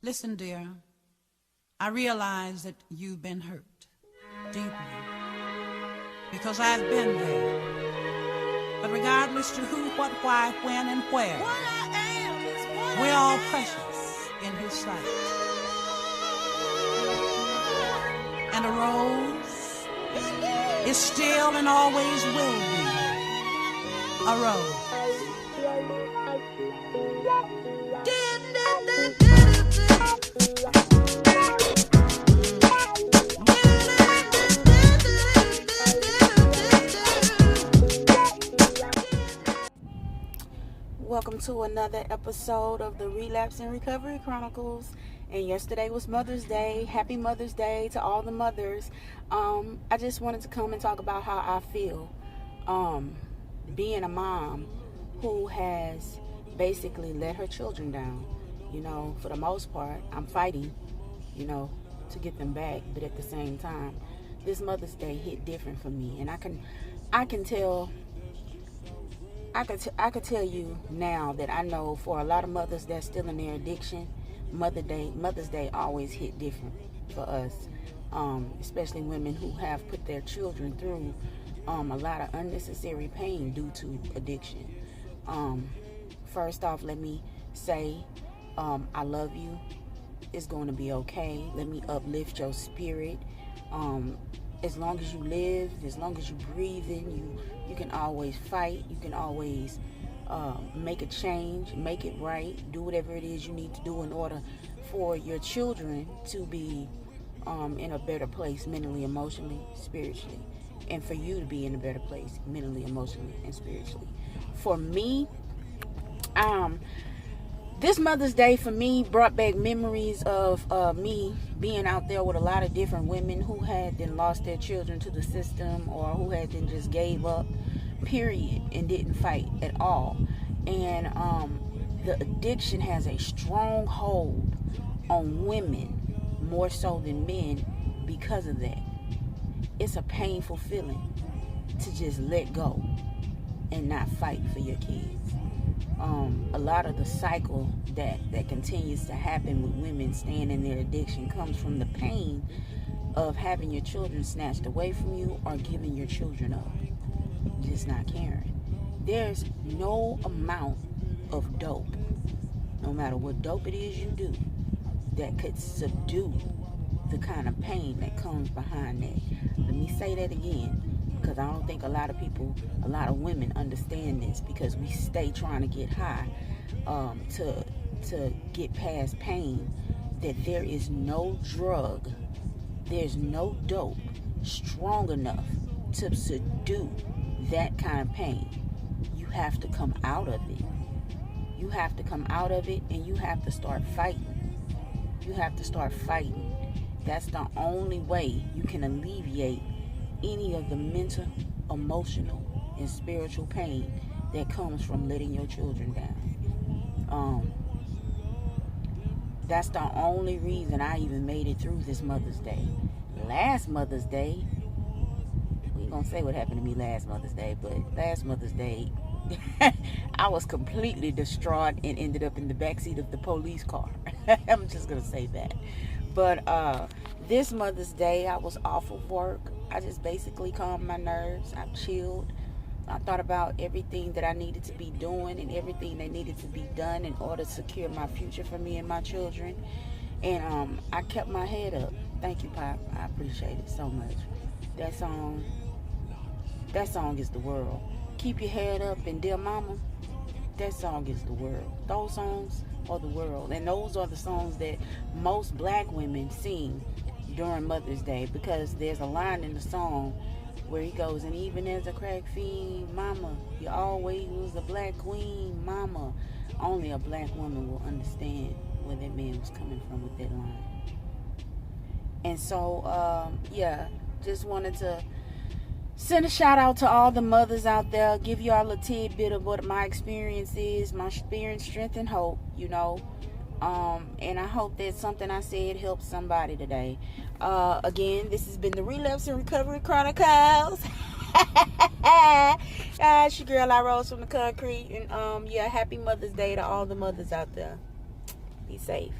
Listen, dear, I realize that you've been hurt deeply because I've been there. But regardless to who, what, why, when, and where, we're all precious in His sight. And a rose is still and always will be a rose. Welcome to another episode of the Relapse and Recovery Chronicles. And yesterday was Mother's Day. Happy Mother's Day to all the mothers. I just wanted to come and talk about how I feel being a mom who has basically let her children down. You know, for the most part, I'm fighting, to get them back. But at the same time, this Mother's Day hit different for me. And I could tell you now that I know for a lot of mothers that's still in their addiction, Mother's Day always hit different for us, especially women who have put their children through a lot of unnecessary pain due to addiction. First off, let me say I love you. It's going to be okay. Let me uplift your spirit. As long as you live, as long as you breathing, you can always fight. You can always make a change, make it right, do whatever it is you need to do in order for your children to be in a better place mentally, emotionally, spiritually, and for you to be in a better place mentally, emotionally, and spiritually. For me, this Mother's Day for me brought back memories of me being out there with a lot of different women who had then lost their children to the system, or who had then just gave up, period, and didn't fight at all. And the addiction has a strong hold on women more so than men because of that. It's a painful feeling to just let go and not fight for your kids. A lot of the cycle that continues to happen with women staying in their addiction comes from the pain of having your children snatched away from you or giving your children up, just not caring. There's no amount of dope, no matter what dope it is you do, that could subdue the kind of pain that comes behind that. Let me say that again, because I don't think a lot of women understand this, because we stay trying to get high to get past pain, that there is no drug, there's no dope strong enough to subdue that kind of pain. You have to come out of it. You have to come out of it, and you have to start fighting. You have to start fighting. That's the only way you can alleviate any of the mental, emotional, and spiritual pain that comes from letting your children down. That's the only reason I even made it through this Mother's Day. Last Mother's Day, we ain't gonna say what happened to me last Mother's Day, but last Mother's Day, I was completely distraught and ended up in the backseat of the police car. I'm just gonna say that. But this Mother's Day, I was off of work. I just basically calmed my nerves. I chilled. I thought about everything that I needed to be doing and everything that needed to be done in order to secure my future for me and my children. And I kept my head up. Thank you, Pop. I appreciate it so much. That song is the world. Keep your head up, and Dear Mama, that song is the world. Those songs are the world. And those are the songs that most black women sing during Mother's Day, because there's a line in the song where he goes, and even as a crack fiend, mama, you always was a black queen, mama. Only a black woman will understand where that man was coming from with that line. And so, just wanted to send a shout out to all the mothers out there, give y'all a tidbit of what my experience is, my experience, strength, and hope, and I hope that something I said helps somebody today. Again, this has been the Relapse and Recovery Chronicles. It's your girl, I Rose from the Concrete. And happy Mother's Day to all the mothers out there. Be safe.